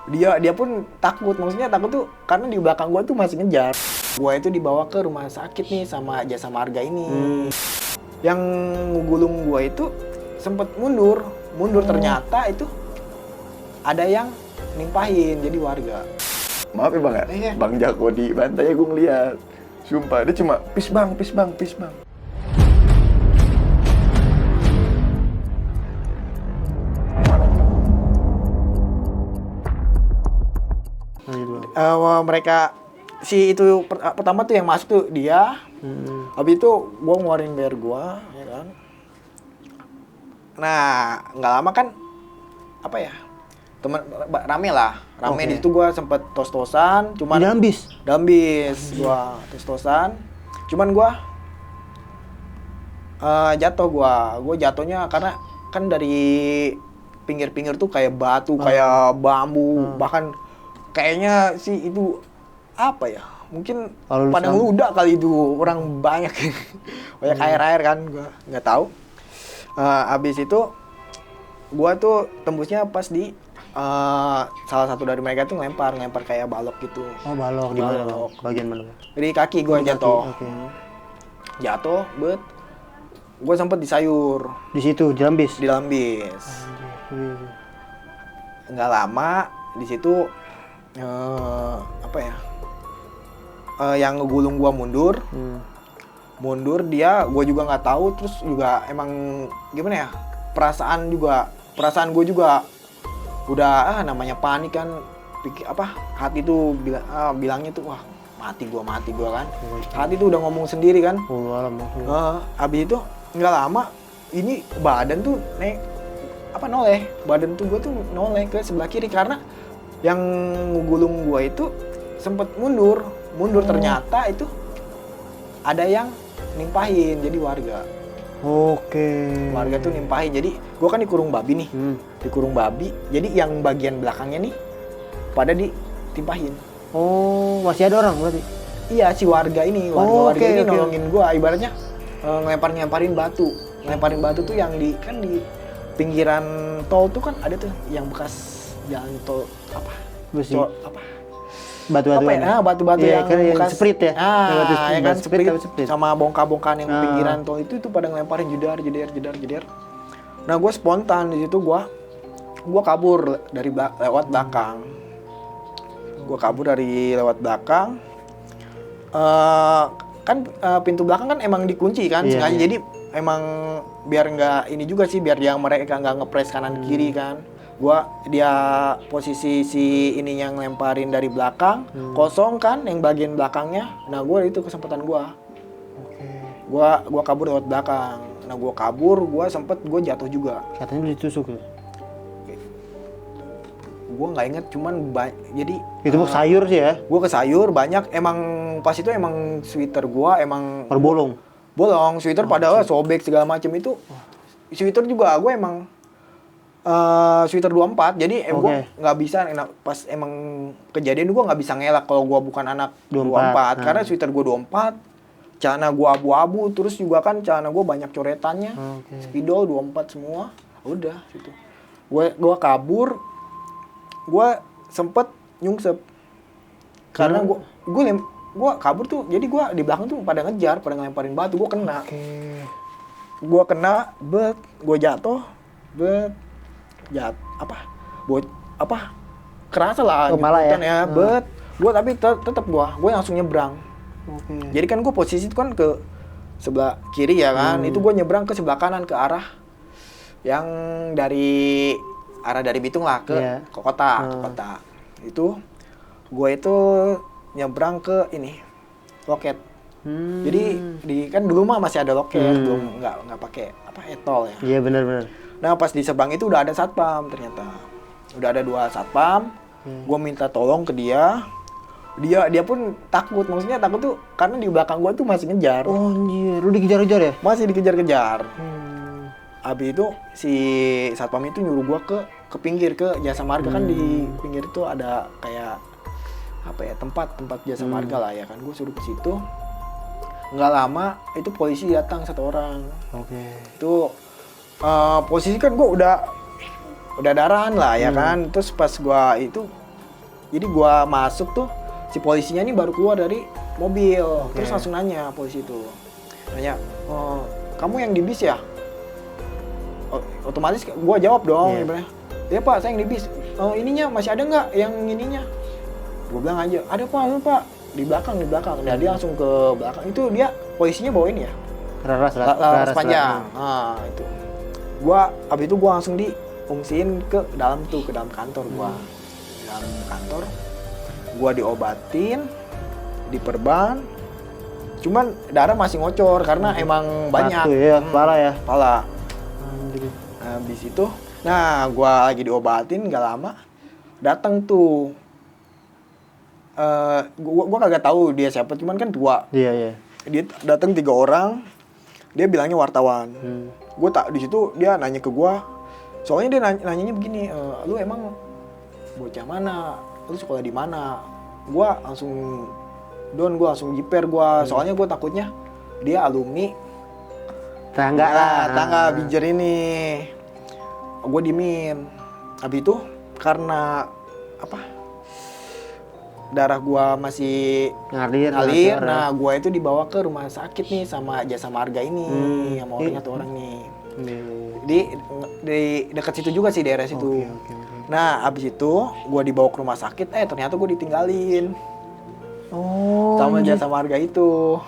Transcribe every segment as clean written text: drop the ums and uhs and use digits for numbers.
Dia pun takut, maksudnya takut tuh karena di belakang gua tuh masih ngejar. Gua itu dibawa ke rumah sakit nih sama Jasa Marga ini. Yang ngegulung gua itu sempet mundur ternyata itu ada yang nimpahin jadi warga. Maaf ya bang ya, Bang Jako di bantai gue ngeliat. Sumpah, dia cuma pis bang. Mereka si itu pertama tuh yang masuk tuh dia. Habis itu gua ngeluarin bayar gua, ya kan. Nah, nggak lama kan apa ya? Temen rame Oke. di situ gua sempet tos-tosan, cuman Dambis gua tos-tosan. Cuman gua jatuh gua jatuhnya karena kan dari pinggir-pinggir tuh kayak batu, kayak bambu, bahkan kayaknya sih itu apa ya? Mungkin pada ngeludak kali itu, orang banyak banyak air kan, gua nggak tahu. Abis itu gua tuh tembusnya pas di salah satu dari mereka tuh ngelempar kayak balok gitu. Oh, balok. Di mana? Bagian mana? Di kaki gua jatuh. Oke. Jatuh, gua sempet di sayur. Di situ di Dambis. Di Lambis. Nggak lama di situ apa ya? Yang ngegulung gua mundur dia, gua juga nggak tahu, terus juga emang gimana ya, perasaan gue juga udah namanya panik kan, hati tuh bilangnya tuh wah mati gua kan, hati tuh udah ngomong sendiri kan. Abis itu nggak lama ini badan tuh noleh, badan tuh gua tuh noleh ke sebelah kiri karena yang ngegulung gua itu sempet mundur ternyata itu ada yang nimpahin jadi warga. Oke. Warga tuh nimpahin, jadi gua kan dikurung babi nih, dikurung babi, jadi yang bagian belakangnya nih pada ditimpahin. Oh, masih ada orang berarti? Iya, si warga ini, warga ini oke. nolongin gua, ibaratnya ngelemparin batu tuh yang di pinggiran tol tuh kan ada tuh yang bekas jalan tol Besi. batu-batu Iya, yang bekas sprit ya. Ya kan sprit. sama bongkar-bongkaran yang pinggiran tol itu pada ngelemparin jedar. Nah, gue spontan di situ gue kabur dari lewat belakang. Kan pintu belakang kan emang dikunci kan, sengaja jadi emang biar nggak ini juga sih, biar mereka nggak ngepres kanan kiri kan. Dia posisi si ini yang ngelemparin dari belakang, kosong kan yang bagian belakangnya. Nah, itu kesempatan gua. Gua kabur lewat belakang. Nah, gua sempet jatuh juga. Katanya ditusuk tuh. Gua nggak inget, cuman jadi Itu sayur sih ya. Gua ke sayur banyak, emang pas itu emang sweater gua emang Bolong, sweater padahal sobek segala macem itu. Sweater juga gua emang sweater 24, jadi gue nggak bisa, pas emang kejadian gue nggak bisa ngelak kalau gue bukan anak 24. Karena sweater gue 24, celana gue abu-abu, terus juga kan celana gue banyak coretannya, spidol 24 semua, udah gitu. Gue kabur, gue sempet nyungsep, karena gue kabur tuh, jadi gue di belakang tuh pada ngejar, pada ngelemparin batu, gue kena, gue jatuh, kerasa lah kepala ya. Gue tapi tetap gue langsung nyebrang. Jadi kan gue posisi itu kan ke sebelah kiri ya kan, itu gue nyebrang ke sebelah kanan ke arah yang dari Bitung lah ke kota. Itu gue itu nyebrang ke ini loket. Jadi kan dulu mah masih ada loket, belum nggak pakai etol ya. Iya, benar. Nah, pas di seberang itu udah ada satpam ternyata. Udah ada 2 satpam. Gue minta tolong ke dia. Dia pun takut. Maksudnya takut tuh karena di belakang gue tuh masih ngejar. Oh, anjir. Lu dikejar-kejar ya? Masih dikejar-kejar. Habis itu si satpam itu nyuruh gue ke pinggir, ke Jasa Marga. Kan di pinggir itu ada kayak tempat Jasa Marga lah ya kan. Gue suruh ke situ. Nggak lama itu polisi datang 1 orang. Itu posisi kan gue udah darahan lah ya kan. Terus pas gue itu Jadi gua masuk tuh, si polisinya nih baru keluar dari mobil. Terus langsung nanya polisi itu. Nanya, kamu yang di bis ya? Otomatis gua jawab dong. Iya Pak, saya yang di bis. Ininya masih ada nggak yang ininya? Gua bilang aja, ada Pak. Di belakang. Nah, dia langsung ke belakang. Itu dia polisinya bawain ya? Laras panjang. Nah, itu. Abis itu gua langsung diungsiin ke dalam kantor gua. Di dalam kantor gua diobatin, diperban. Cuman darah masih ngocor karena emang banyak. Satu ya, kepala ya. Kepala. Habis itu, gua lagi diobatin gak lama. Datang tuh gua kagak tahu dia siapa, cuman kan tua. Iya. Dia datang 3 orang. Dia bilangnya wartawan. Gue tak di situ dia nanya ke gue. Soalnya dia nanyanya begini, lu emang bocah mana? Lu sekolah di mana? Gue langsung jiper gue. Soalnya gue takutnya dia alumni tangga Binjer ini. Gue diemin. Habis itu karena darah gua masih ngalir. Nah, gua itu dibawa ke rumah sakit nih sama Jasa Marga ini, sama orang nih. Di dekat situ juga sih, daerah situ. Okay. Nah, abis itu gua dibawa ke rumah sakit, ternyata gua ditinggalin. Sama Jasa Marga itu.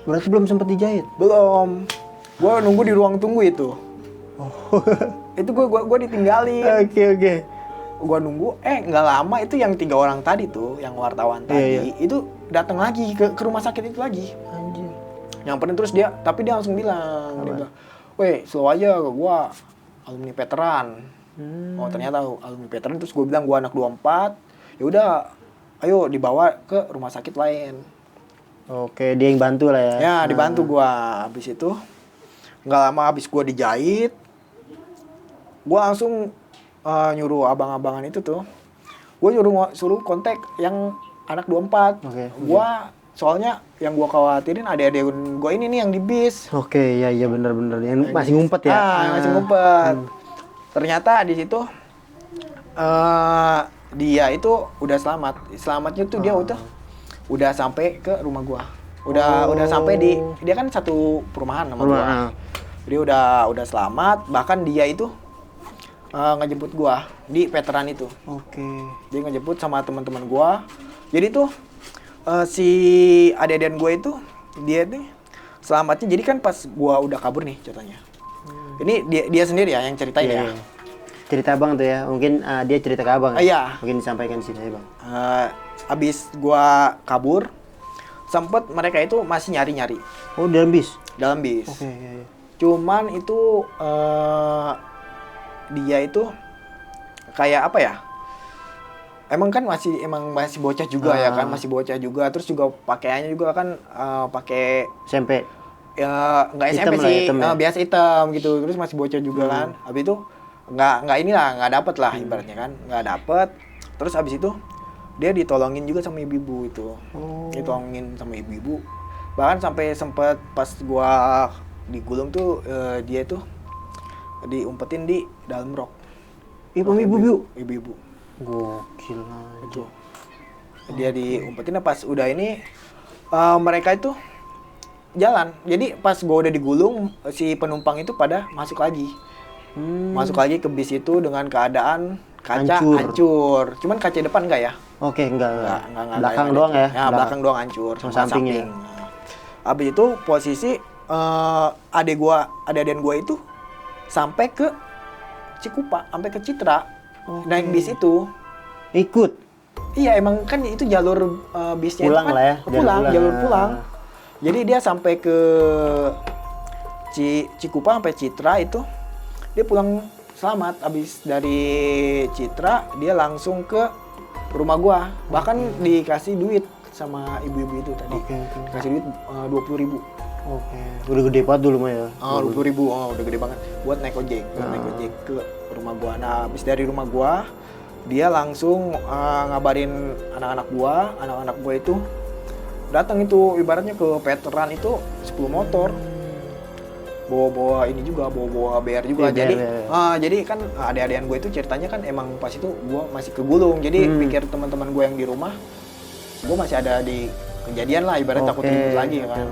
Berarti belum sempat dijahit? Belum. Gua nunggu di ruang tunggu itu. Itu gua ditinggalin. Oke. Gua nunggu, nggak lama itu yang 3 orang tadi tuh, yang wartawan tadi, itu datang lagi ke rumah sakit itu lagi. Anjir. Nyamperin terus dia langsung bilang, weh, slow aja, gua alumni veteran. Oh ternyata alumni veteran. Terus gua bilang gua anak 24, ya udah, ayo dibawa ke rumah sakit lain. Oke, dia yang bantu lah ya. Ya dibantu gua. Habis itu nggak lama habis gua dijahit, gua langsung nyuruh abang-abangan itu tuh, gue suruh kontak yang anak 24. Gue soalnya yang gue khawatirin adik-adik gue ini nih yang di bis. Oke, iya benar-benar yang masih ngumpet ya. Masih ngumpet. Ternyata di situ dia itu udah selamatnya tuh dia udah sampai ke rumah gue. Udah sampai dia kan satu perumahan sama gue. Dia udah selamat, bahkan dia itu ngejemput gua di veteran itu. Oke. Dia ngejemput sama teman-teman gua. Jadi tuh si adik-adikan gua itu dia nih selamatnya. Jadi kan pas gua udah kabur nih ceritanya. Ini dia sendiri ya yang ceritain ya. Cerita abang tuh ya. Mungkin dia cerita ke abang. Iya. Mungkin disampaikan di sini ya, Bang. Abis gua kabur, sempet mereka itu masih nyari-nyari. Oh, dalam bis? Dalam bis. Oke, iya. Cuman itu dia itu kayak apa ya? Emang masih bocah juga ya kan, masih bocah juga. Terus juga pakaiannya juga kan pakai SMP. Ya nggak SMP sih, biasa hitam gitu. Terus masih bocah juga kan. Habis itu nggak dapet lah ibaratnya kan, nggak dapet. Terus habis itu dia ditolongin juga sama ibu-ibu itu. Ditolongin sama ibu-ibu. Bahkan sampai sempet pas gua digulung tuh dia tuh diumpetin di dalam rok. Ibu-ibu. Gokil itu. Dia diumpetin pas udah ini mereka itu jalan. Jadi pas gua udah digulung, si penumpang itu pada masuk lagi. Masuk lagi ke bis itu dengan keadaan kaca hancur. Cuman kaca depan enggak ya? Oke, enggak. Belakang doang ya? Ya, belakang doang hancur. Sama sampingnya. Habis itu posisi adik-adikan gua itu sampai ke Cikupa, sampai ke Citra. Naik bis itu. Ikut? Iya, emang kan itu jalur bisnya pulang itu kan lah ya, jalur pulang. Jadi dia sampai ke Cikupa sampai Citra itu dia pulang selamat. Abis dari Citra dia langsung ke rumah gua. Bahkan dikasih duit sama ibu-ibu itu tadi. Kasih duit 20.000. Udah gede banget dulu mah ya. 20.000, udah gede banget. Buat naik ojek ke rumah gua. Nah, habis dari rumah gua, dia langsung ngabarin anak-anak gua itu datang itu ibaratnya ke veteran itu 10 motor. bawa ini juga, bawa BR juga. Iya, Jadi BR. jadi kan adik-adikan gue itu ceritanya kan emang pas itu gue masih kegulung. Jadi pikir teman-teman gue yang di rumah, gue masih ada di kejadian lah, ibarat takut ribut lagi ya kan.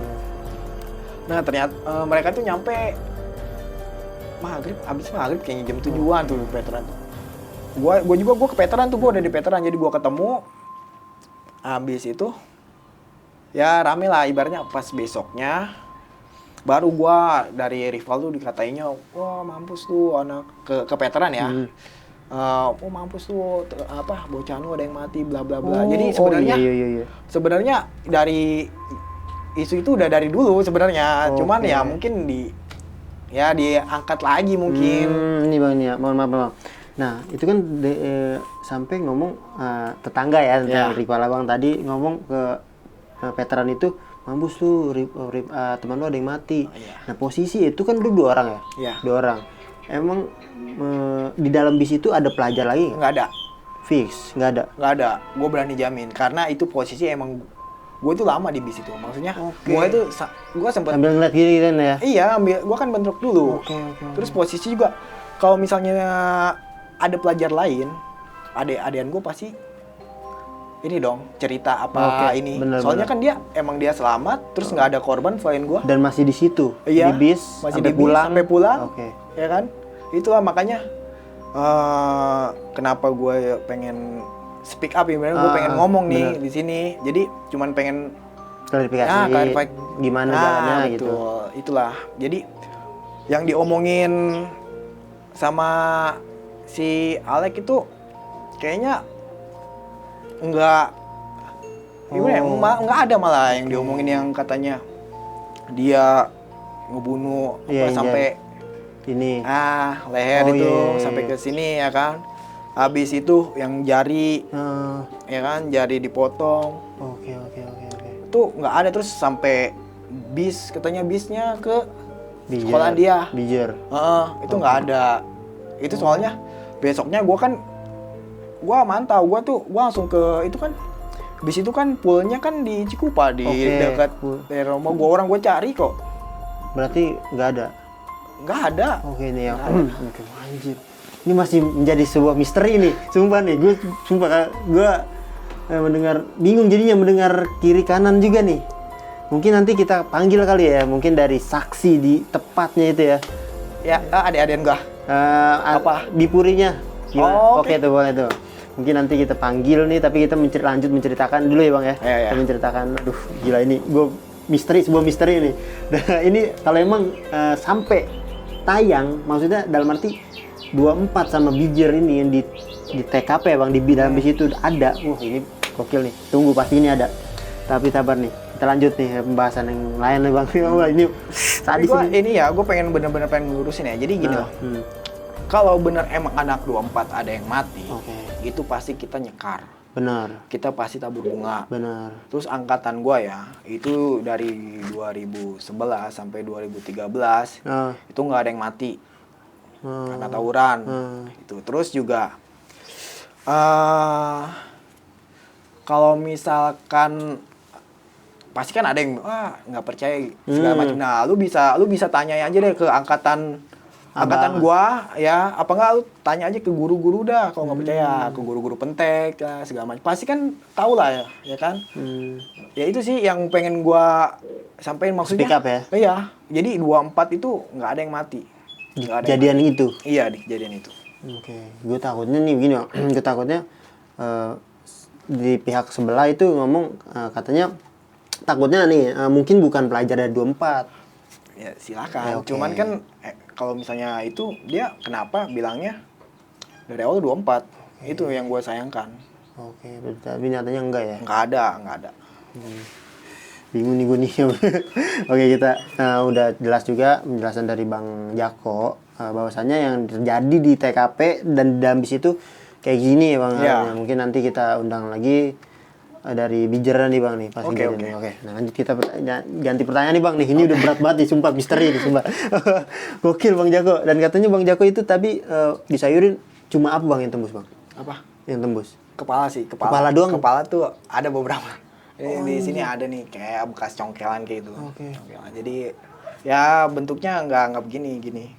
Nah ternyata mereka tuh nyampe abis maghrib kayaknya jam 7-an tuh veteran tuh. Gue ke veteran tuh, gue udah di veteran, jadi gue ketemu. Abis itu ya rame lah ibaratnya. Pas besoknya baru gue dari rival tuh dikatainya, wah mampus tuh anak ke veteran ya. Oh mampus tuh bocah lu ada yang mati bla bla bla. Jadi sebenarnya sebenarnya dari isu itu udah dari dulu sebenarnya. Cuman ya mungkin diangkat lagi mungkin. Ini Bang nih ya, mohon maaf. Nah, itu kan sampai ngomong tetangga ya tentang rival Abang tadi ngomong ke veteran itu, mampus lu teman lu ada yang mati. Nah, posisi itu kan lu 2 orang ya? Iya. 2 orang. Emang di dalam bis itu ada pelajar lagi nggak? Nggak ada. Fix, nggak ada. Nggak ada. Gue berani jamin karena itu posisi emang gue tuh lama di bis itu. Maksudnya gue sempet Sambil ngeliat gini kan ya? Iya, gue kan bentrok dulu. Terus posisi juga kalau misalnya ada pelajar lain, adik-adikan gue pasti ini dong cerita ini. Soalnya kan dia selamat, terus nggak ada korban selain gue. Dan masih di situ, iya, di bis, masih sampai pulang. Ya kan? Itulah makanya kenapa gue pengen speak up ya, gue pengen ngomong nih di sini. Jadi cuman pengen klarifikasi gimana jalannya gitu. Itulah. Jadi yang diomongin sama si Alek itu kayaknya enggak ada malah yang diomongin yang katanya dia ngebunuh sampai ini leher sampai ke sini ya kan. Habis itu yang jari ya kan, jari dipotong. Oke. Itu nggak ada, terus sampai katanya bisnya ke sekolah dia. Bijer. Itu nggak ada. Itu soalnya besoknya gue mantau, gue langsung ke itu kan, bis itu kan poolnya kan di Cikupa di dekat dari rumah gue cari kok. Berarti nggak ada. Oke nih ya. Anjir. Ini masih menjadi sebuah misteri nih. Sumpah nih, gue mendengar bingung jadinya mendengar kiri kanan juga nih. Mungkin nanti kita panggil kali ya, mungkin dari saksi di tepatnya itu ya. Ya, adik-adikan gue. Di Purinya. Oke. Itu Bang itu. Mungkin nanti kita panggil nih, tapi kita lanjut menceritakan dulu ya Bang ya. Kita menceritakan, aduh gila ini, sebuah misteri ini. Nah, ini kalau emang sampai tayang, maksudnya dalam arti 24 sama Bijer ini yang di TKP ya Bang, di dalam bis itu ada. Wah ini gokil nih, tunggu pasti ini ada. Tapi sabar nih, kita lanjut nih pembahasan yang lain nih Bang. Ini sadis ini ya, gue bener-bener pengen ngelurusin ya. Jadi gini loh, kalau bener emang anak 24 ada yang mati, itu pasti kita nyekar. Benar. Kita pasti tabur bunga. Benar. Terus angkatan gua ya, itu dari 2011 sampai 2013, itu nggak ada yang mati karena tawuran. Itu terus juga kalau misalkan pasti kan ada yang nggak percaya segala macam. Nah, lu bisa tanya aja deh ke angkatan gua ya, apa enggak lu tanya aja ke guru-guru dah kalau nggak percaya, ke guru-guru pentek ya, segala macam. Pasti kan tahu lah ya kan. Ya itu sih yang pengen gua sampaikan, maksudnya. Speak up ya. Iya. Jadi 24 itu nggak ada yang mati. Kejadian itu. Iya, di kejadian itu. Oke. Gue takutnya nih begini, gue takutnya di pihak sebelah itu ngomong katanya takutnya nih mungkin bukan pelajar dari 24. Ya silakan. Cuman kan kalau misalnya itu dia kenapa bilangnya dari awal 24. Itu yang gue sayangkan. Oke, tapi nyatanya enggak ya? Enggak ada. Bingung nih gue nih. Oke, kita udah jelas juga penjelasan dari Bang Jako bahwasannya yang terjadi di TKP dan di dalam bis itu kayak gini ya Bang. Ya. Mungkin nanti kita undang lagi dari Bijer nih Bang nih pas Oke. Nah lanjut kita ganti pertanyaan nih Bang nih. Ini udah berat banget nih, sumpah misteri nih sumpah. Gokil Bang Jako. Dan katanya Bang Jako itu tadi disayurin cuma apa Bang yang tembus Bang? Apa? Yang tembus? Kepala sih. Kepala doang? Kepala tuh ada beberapa. Di sini ada nih kayak bekas congkelan kayak gitu. Oke. Congkelan. Jadi Ya bentuknya nggak begini gini.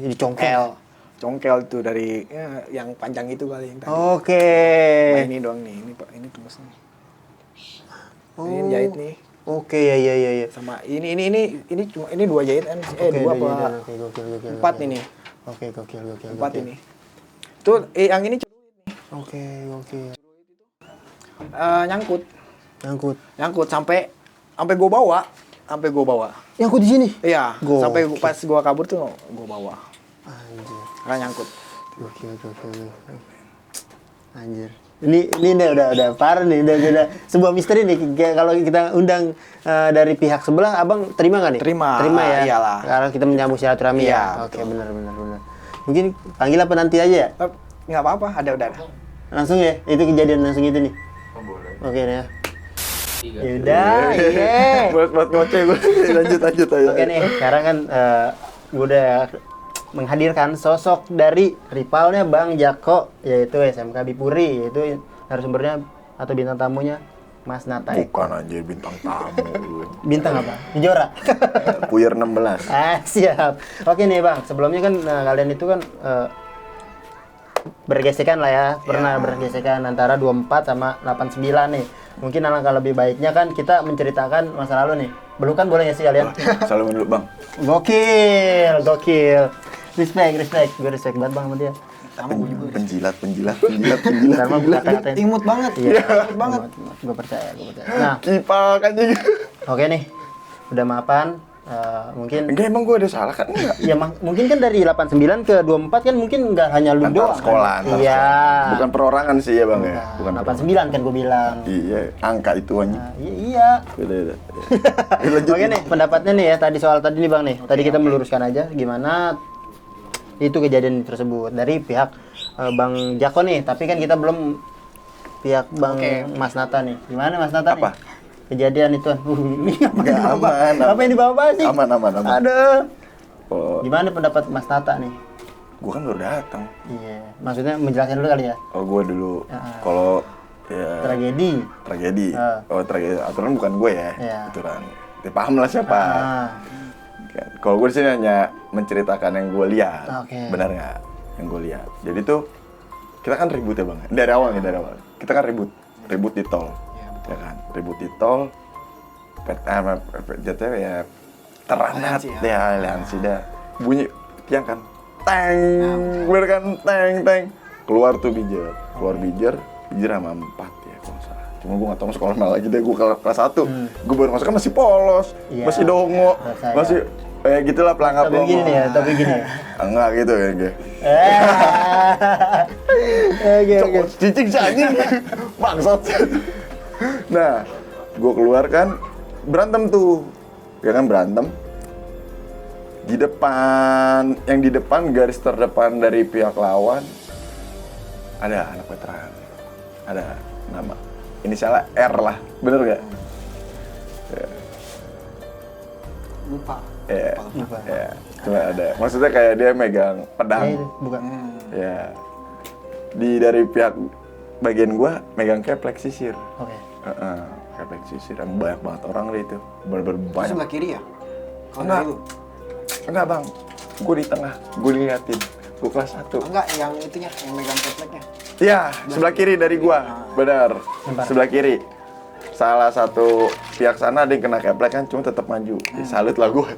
Jadi congkel. Congkel tuh dari yang panjang itu kali yang tadi. Oke. Nah, ini doang nih, ini Pak, ini tembusnya. Ini jahit nih. Oke, ya. Sama ini cuma ini 2 jahitan. Oke, 2 apa? jahitan. Oke, gokil. 4 ini. Oke, gokil. 4 ini. Tuh yang ini Oke. nyangkut sampai gua bawa. Nyangkut di sini. Iya, Gokil. sampai pas gua kabur tuh gua bawa. Anjir. Karena nyangkut. Gokil. Anjir. Ini udah parah nih, udah sebuah misteri nih. Kayak kalau kita undang dari pihak sebelah, abang terima nggak nih? Terima ya. iyalah. Karena kita menyambut silaturahmi Iya, ya. Oke, benar. Mungkin panggil apa nanti aja ya? Nggak apa-apa, ada udah. Langsung ya, itu kejadian langsung itu nih. Oh, boleh. Oke ya. Yaudah, iya. Buat ngoceh gue. lanjut aja. Oke nih, sekarang kan gue udah menghadirkan sosok dari rivalnya Bang Jako, yaitu SMK Bipuri, yaitu narasumbernya atau bintang tamunya Mas Nata. Bukan anjir bintang tamu. Bintang apa? Jora. Puyer 16. Siap. Oke nih Bang, sebelumnya kan kalian itu kan bergesekan lah ya, pernah bergesekan antara 24 sama 89 nih. Mungkin alangkah lebih baiknya kan kita menceritakan masa lalu nih. Belukan boleh nggak sih kalian? Salam dulu bang. Gokil. Respect. Gue respect banget Bang sama dia. Penjilat. Ntar mah gue kata-katain. Imut banget. Iya, Imut banget. Gue percaya. Nah, Kipak aja. oke nih. Udah maafan. Mungkin Enggak emang gue ada salah kan? Enggak. ya mungkin kan dari 89 ke 24 kan mungkin nggak hanya lu Antar doang. sekolah, Kan? antar Iya. sekolah. Bukan perorangan sih ya bang ya. Bukan 89 kan gue bilang. Iya, angka itu aja. Nah, iya. Beda. Lanjut. Oke nih, pendapatnya nih ya tadi soal tadi nih Bang nih. Tadi kita meluruskan aja gimana itu kejadian tersebut dari pihak Bang Jako nih, tapi kan kita belum pihak Bang Mas Nata nih. Gimana Mas Nata Apa? nih? Kejadian itu. Ini Nggak, aman. Apa yang dibawa sih? Aman. Aduh. Oh, Gimana pendapat Mas Nata nih? gue kan baru datang. Iya, maksudnya menjelaskan dulu kali ya. Oh gue dulu. Kalau ya Tragedi. Oh tragedi. Aturan bukan gue ya. Iya. Aturan. Ya, paham lah siapa. Kan. Kalau gue di sini hanya menceritakan yang gue lihat. Oke. Benar nggak? Yang gue lihat. Jadi tuh kita kan ribut ya bang. Dari awal. Kita kan ribut di tol. Ya kan, ribut di tol. Jatuhnya ya teranat ya, aliansi dah. Bunyi tiang kan, teng, bener kan, teng. Keluar bijer sama 4 ya kalau nggak salah. Cuma gue nggak tahu sekolah mana lagi deh. Gue kelas 1, gue baru masuk kan masih polos, masih dongo, masih gitulah pelangap. Tapi gini ya. Enggak gitu ya, gue. Oke. Cicing si anjing, bangsat. Nah, gue keluar kan, berantem tuh, ya kan berantem. Yang di depan garis terdepan dari pihak lawan ada anak veteran, ada nama inisialnya R lah, bener gak? Lupa. Ya, cuma ada. Maksudnya kayak dia megang pedang. Bukan. Ya, dari pihak bagian gua megang keplek sisir. Oke. Keplek sisir, banyak banget orang deh itu, bener-bener banyak. Sebelah kiri ya? Enggak bang, gue di tengah, gue diliatin, gue kelas 1. Enggak, yang itunya, yang megang kepleknya. Iya, sebelah kiri dari gua, benar, sebelah kiri. Salah satu pihak sana ada yang kena keplek kan, cuma tetap maju. Salut lah gue,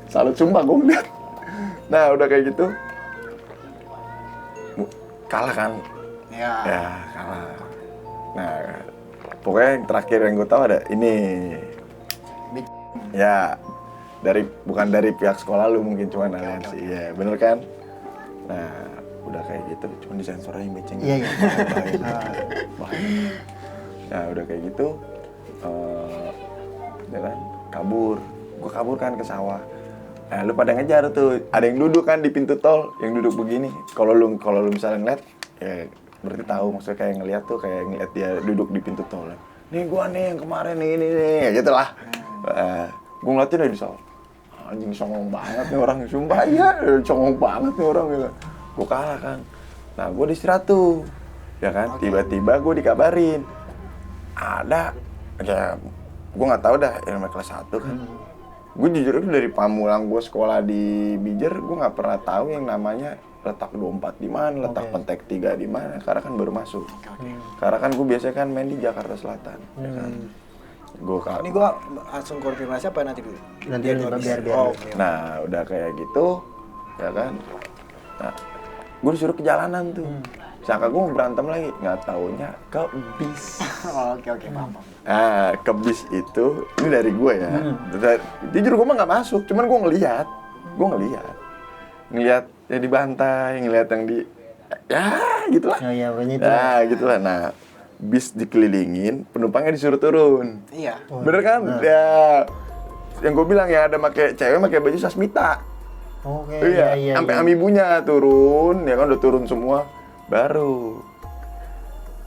salut sumpah gue ngeliat. Nah udah kayak gitu, kalah kan? Ya kalah. Nah pokoknya yang terakhir yang gue tahu ada ini. Ya. Bukan dari pihak sekolah lu mungkin, cuma aliansi. Iya, bener kan? Nah, udah kayak gitu, cuma disensor aja beceng. Iya. Bahaya. Nah, udah kayak gitu, ya kan, kabur. Gue kabur kan ke sawah. Nah, lu pada ngejar tuh. Ada yang duduk kan di pintu tol, yang duduk begini. Kalau lu misalnya ngeliat, ya berarti tahu, maksudnya kayak ngeliat tuh, kayak ngeliat dia duduk di pintu tol. Nih gua nih yang kemarin nih, ya gitu lah. Gue ngeliatin aja di sawah. Anjing songong banget nih orang, sumpah iya, songong banget nih orang gitu. Gue kalah kan. Nah gue diistirahat tuh, ya kan. Tiba-tiba gue dikabarin ada, ya gue nggak tahu dah, yang kelas 1 kan. Gue jujur itu dari Pamulang gue sekolah di Bijer, gue nggak pernah tahu yang namanya letak 24 di mana, letak Pentek 3 di mana, karena kan baru masuk. Karena kan gue biasanya kan main di Jakarta Selatan. Ya kan? Ini gue langsung konfirmasi apa nanti dulu? Nanti biar. Oke. Nah, udah kayak gitu, ya kan. Nah, gue disuruh ke jalanan tuh. Sangka gue mau berantem lagi, nggak taunya ke bis. Oke, paham. Ah, ke bis itu, ini dari gue ya. Jujur gue mah nggak masuk, cuman gue ngelihat yang dibantai, ngelihat yang di, ya gitulah. Oh iya, pokoknya itu. Nah, gitulah. Nah, bis dikelilingin, penumpangnya disuruh turun. Iya. Bener kan? Ya, yang gue bilang ya ada cewek pakai baju sasmita. Oke. Iya, sampai amibunya turun, ya kan udah turun semua, baru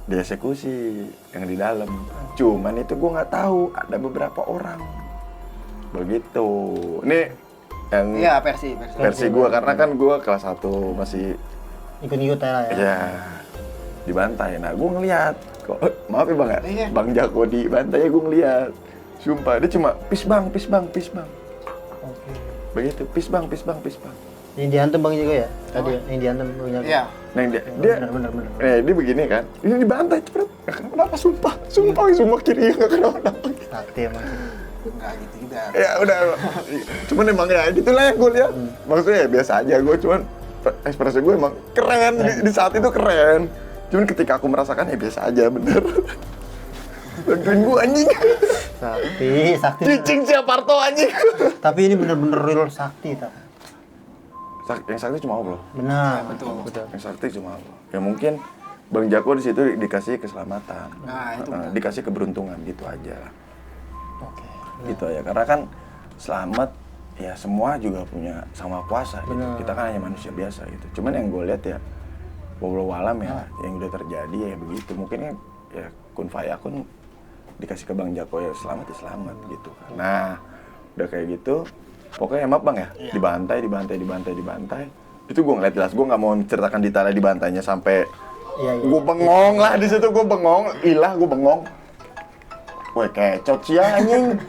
dieksekusi yang di dalam. Cuman itu gue nggak tahu ada beberapa orang begitu. Ini yang versi gue karena kan gue kelas 1 masih ikut-ikut ya. ya dibantai. Nah gue ngeliat kok, maaf ya bang ya, Bang Jako dibantai ya gue ngeliat. Sumpah dia cuma pis bang. Oke. Begitu pis bang. Yang dihantam Bang Jago ya? Tadi yang dihantam Bang Jago. Iya. Nah dia Bener. dia begini kan, ini dibantai cepet, nggak kenapa-napa, sumpah kiri nggak kenapa-napa. Sakti emang. Enggak gitu juga. Ya udah, cuman emang ya gitulah yang gue lihat. Maksudnya ya biasa aja, gue cuman ekspresi gue emang keren. Di saat itu keren. Cuman ketika aku merasakan ya biasa aja, bener. Bantuin gue anjing. Sakti. Cicing siaparto anjing. Tapi ini bener-bener real sakti tak? Yang sakti cuma Allah. Benar. Betul. Yang sakti cuma Allah. Ya mungkin Bang Jako di situ dikasih keselamatan. Nah, itu benar. Dikasih keberuntungan gitu aja. Oke. Gitu ya, karena kan selamat ya semua juga punya sama kuasa gitu. Benar. Kita kan hanya manusia biasa gitu. Cuman yang gue lihat ya wallahu alam ya yang udah terjadi ya begitu. Mungkin kan ya kun fayakun dikasih ke Bang Jako ya selamat gitu kan. Nah, udah kayak gitu pokoknya maaf Bang ya, dibantai. Itu gue ngeliat jelas, gue nggak mau menceritakan detailnya dibantainya sampai gue bengong lah di situ, gue bengong. Woi kecot sih anjing.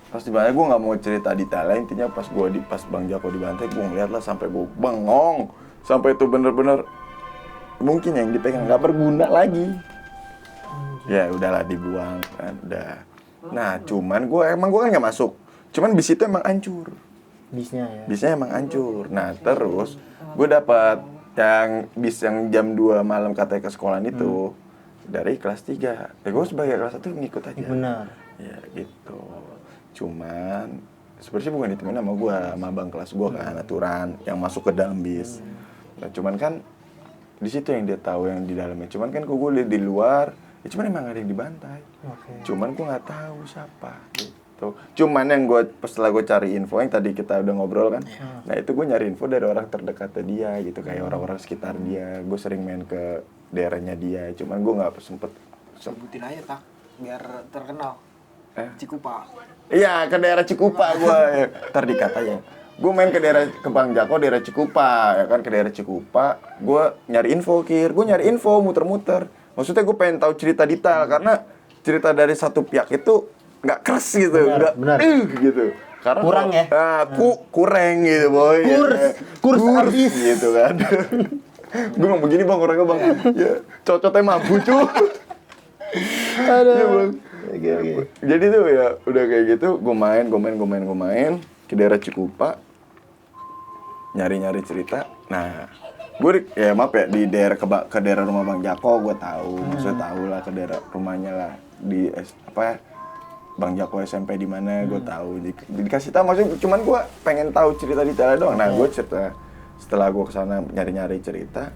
Pas dibantai gue nggak mau cerita detailnya, intinya pas Bang Jako dibantai gue ngeliat lah sampai gue bengong, sampai itu bener-bener mungkin yang dipegang nggak berguna lagi. Ya udahlah dibuang kan, udah. Nah cuman gue kan nggak masuk, cuman bis itu emang hancur. Bisnya emang hancur. Nah terus gue dapat yang bis yang jam 2 malam katanya ke sekolahan itu dari kelas 3. Ya gue sebagai kelas 1 ngikut aja. Benar. Ya gitu. Cuman sebenarnya bukan ditemenin sama gue, sama abang kelas gue kan aturan yang masuk ke dalam bis. Nah cuman kan di situ yang dia tahu yang di dalamnya. Cuman kan gue lihat di luar, ya cuman emang ada yang dibantai. Cuman gue nggak tahu siapa. Gitu. Cuman yang setelah gue cari info yang tadi kita udah ngobrol kan, nah itu gue nyari info dari orang terdekatnya dia gitu, kayak orang-orang sekitar dia. Gue sering main ke daerahnya dia, cuman gue nggak sempet Sebutin aja tak, biar terkenal. Cikupa. Iya ke daerah Cikupa gue, ntar dikatanya. Gue main ke Bang Jako daerah Cikupa, ya kan ke daerah Cikupa. Gue nyari info muter-muter. Maksudnya gue pengen tahu cerita detail karena cerita dari satu pihak itu nggak keras gitu, benar. Gitu. Karena kurang ya? Kurang gitu boy. Kurs habis gitu kan. Gue ngomong begini bang orangnya bang, ya cocoknya mabuk cu. Aduh. Ya, bang. Oke. Jadi tuh ya udah kayak gitu, gue main ke daerah Cikupa, nyari cerita. Nah, gue ya maaf ya di daerah ke daerah rumah Bang Jako gue tahu, maksudnya tahu lah ke daerah rumahnya lah di Bang Jako SMP di mana gue tahu. Dikasih tahu maksudnya cuman gue pengen tahu cerita detailnya doang. Nah, gue cerita setelah gue kesana nyari cerita,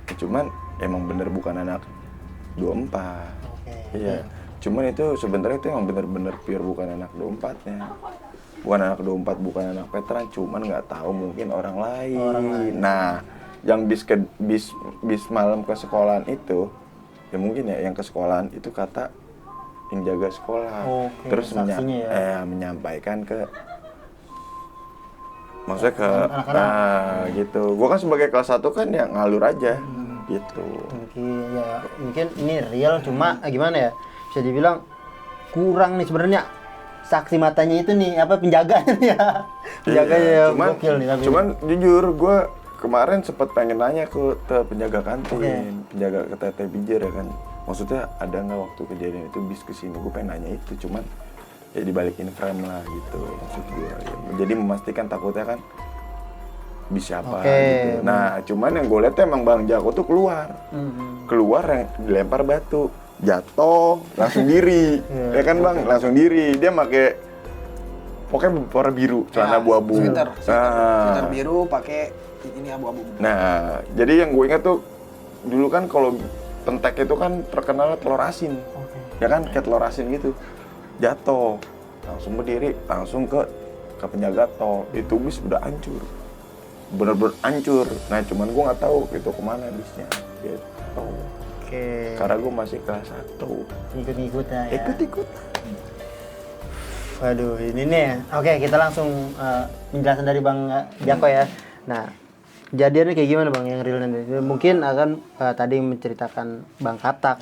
cuman emang bener bukan anak 24. Iya. Cuman itu sebenarnya itu emang bener-bener pure bukan anak 24-nya. Bukan anak 24, bukan anak veteran, cuman nggak tahu mungkin orang lain. Nah, yang bis malam ke sekolahan itu, ya mungkin ya yang ke sekolahan itu kata yang jaga sekolah. Terus menyampaikan ke maksudnya ke gitu. Gua kan sebagai kelas 1 kan ya ngalur aja gitu. Mungkin ini real cuma gimana ya? Bisa dibilang kurang nih sebenarnya saksi matanya itu nih apa penjaganya ya. Penjaganya Iya, gokil nih tapi. cuman jujur gue kemarin sempat pengen nanya ke penjaga kantin, Oke. penjaga ke Tete Bijer ya kan. Maksudnya ada nggak waktu kejadian itu bis kesini? Gue pengen nanya itu, cuman ya dibalikin frame lah gitu maksud gue. Ya. Jadi memastikan takutnya kan bis siapa Oke. gitu. Nah cuman yang gue lihat tuh emang Bang Jako tuh keluar yang dilempar batu, jatuh langsung diri, ya kan Bang, langsung diri. Dia pakai pokoknya warna biru, celana abu-abu. Sweater Nah, biru pakai ini abu-abu. nah, jadi yang gue ingat tuh dulu kan kalau pentek itu kan terkenal telur asin, ya kan kayak telur asin gitu. Jatuh, langsung berdiri, langsung ke penjaga tol. Itu bis udah hancur, bener-bener hancur. Nah, cuman gue nggak tahu itu kemana bisnya, gitu. Oke. Karena gue masih kelas 1. Ikut-ikutan ya. Ikut-ikut. Waduh, ini nih. Oke, kita langsung penjelasan dari Bang Jako ya. Nah, kejadiannya kayak gimana Bang yang real nanti? Mungkin akan tadi menceritakan Bang Katak,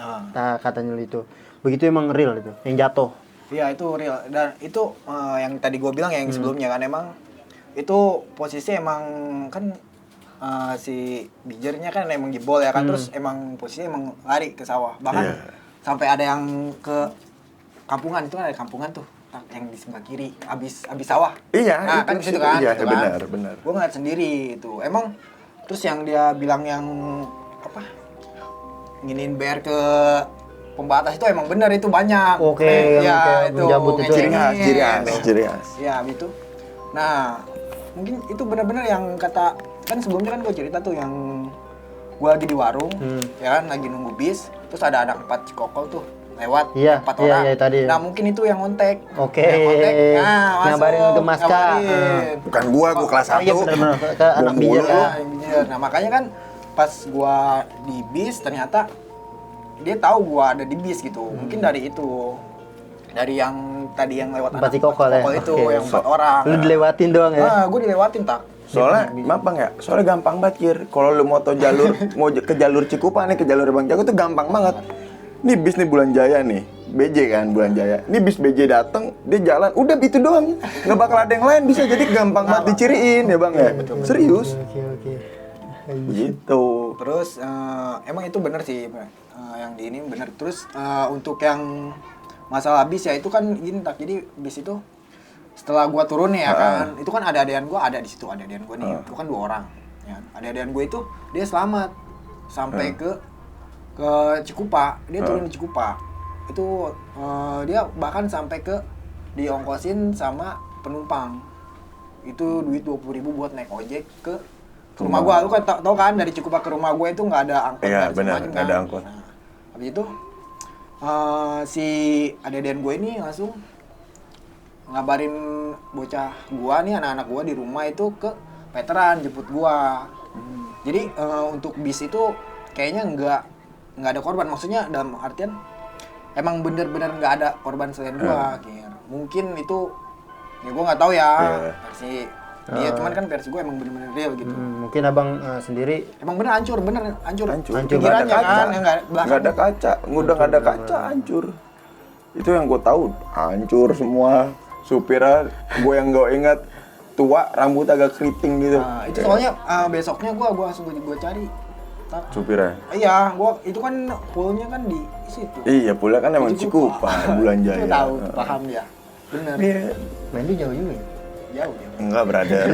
katanya itu. Begitu emang real itu, yang jatuh. Iya itu real, dan itu yang tadi gue bilang ya, yang sebelumnya kan emang itu posisi emang kan si Bijernya kan emang jebol ya kan, terus emang posisinya emang lari ke sawah, bahkan sampai ada yang ke kampungan, itu kan ada kampungan tuh yang di sebelah kiri abis sawah. Iya, nah, itu kan di situ kan, iya, gitu kan. benar. Gue ngeliat sendiri itu, emang terus yang dia bilang yang apa nginin BR ke pembatas itu emang benar, itu banyak. Oke, yang ya kayak itu menjabut itu Ciri khas. ya gitu. Nah mungkin itu benar-benar yang kata kan sebelumnya kan gue cerita tuh yang gue lagi di warung ya kan, lagi nunggu bis, terus ada anak 4 cikokol tuh lewat, 4 orang. Iya, tadi. Nah mungkin itu yang ngontek. Oke. Yang kontak, nah, Ngabarin masuk, ke Mas K. ngabarin. Bukan gua kelas 1. Iya benar-benar ke anak Gua Bijer mulu. ya. Yang Bijer. Nah makanya kan pas gua di bis ternyata dia tahu gua ada di bis gitu. Mungkin dari itu, dari yang tadi yang lewat Empat cikokol ya? itu Oke. yang 4 orang. Lu dilewatin doang ya? Nah, gua dilewatin tak. Soalnya gampang ya, soalnya gampang banget Kir. Kalau lu mau jalur mau ke jalur Cikupa nih, ke jalur Bang Jago tuh gampang banget. Nih bis nih Bulan Jaya nih, BJ kan Bulan Jaya. Nih bis BJ dateng, dia jalan, udah itu doang. Nggak bakal ada yang lain, bisa jadi gampang banget diciriin ya Bang ya. Serius. Oke. Gitu. Terus emang itu bener sih, yang di ini bener. Terus untuk yang masalah bis ya itu kan gini tak, jadi bis itu setelah gua turun nih ya kan, itu kan ada adean gua ada di situ, ada adean gua nih, itu kan 2 orang. Ya, ada adean gua itu dia selamat sampai ke Cikupa, dia turun di Cikupa. Itu dia bahkan sampai ke diongkosin sama penumpang. Itu duit 20.000 buat naik ojek ke rumah gua. Lu kan tau kan dari Cikupa ke rumah gua itu nggak ada angkot. Iya, dan benar, semacam nggak ada angkot. Nah, habis itu si adik-adikan gue ini langsung ngabarin bocah gua nih, anak-anak gua di rumah itu ke veteran jemput gua. Jadi untuk bis itu kayaknya nggak ada korban, maksudnya dalam artian emang bener-bener nggak ada korban selain gua. Mungkin itu ya gua nggak tahu ya versi dia, cuman kan versi gua emang bener-bener real gitu. Mungkin abang sendiri Emang bener hancur. Hancur. Pinggirannya Nggak ada kaca. kan, yang Nggak ada kaca. Udah nggak ada kaca, hancur. Itu yang gue tahu, hancur semua. Supirnya gue yang gak ingat, tua, rambut agak keriting gitu. Nah, itu soalnya besoknya gua langsung gua cari. Supirnya? Iya, gua itu kan poolnya kan di situ. Iya, pula kan emang Cikupa, Bulan Jaya. Itu tahu, paham dia. Bener. Iya. main di jauh juga ya? Jauh dia. Enggak, brother.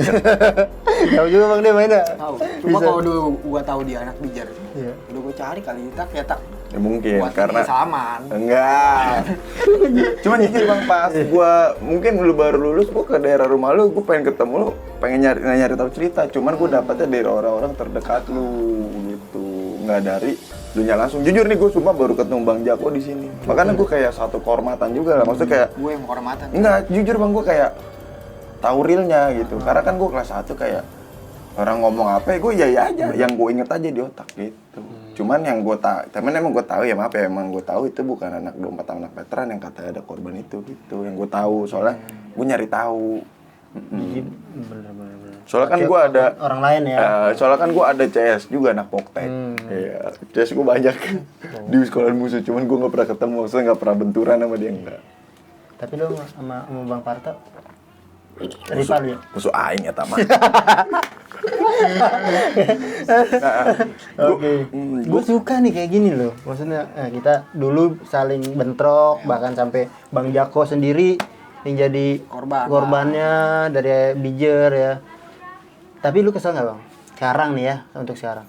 Jauh juga bang dia mainnya. Tahu. Cuma kalau dulu gua tahu dia anak Bijar. Iya. Udah gua cari kali tak ya tak. Ya mungkin, Buat karena... salaman. Enggak. Cuman jujur Bang, pas gua mungkin lu baru lulus, gua ke daerah rumah lu, gua pengen ketemu lu, pengen nyari tahu cerita. Cuman gua dapetnya dari orang-orang terdekat lu gitu. Nggak dari lu nya langsung. Jujur nih, gua sumpah baru ketemu Bang Jako di sini. Makanya gua kayak satu kehormatan juga lah. Maksudnya kayak Gue yang kehormatan. enggak, jujur Bang, gua kayak tahu realnya gitu. Karena kan gua kelas 1 kayak orang ngomong apa ya gue iya aja, yang gue inget aja di otak gitu. Cuman yang gue tahu, temen emang gue tahu ya, maaf ya, emang gue tahu itu bukan anak 24 tahun anak veteran yang katanya ada korban itu gitu. Yang gue tahu soalnya gue nyari tahu. Bener. Soalnya kan gue ada orang lain ya. soalnya kan gue ada CS juga anak Poktek. Iya, CS gue banyak di sekolah musuh. Cuman gue nggak pernah ketemu, maksudnya nggak pernah benturan sama dia enggak. Tapi lu sama Bang Parto rival ya? Musuh aing eta mah. Oke. Gue suka nih kayak gini loh. Maksudnya kita dulu saling bentrok, bahkan sampai Bang Jako sendiri yang jadi korbannya dari Bijer ya. Tapi lu kesel nggak Bang? Sekarang nih ya, untuk sekarang.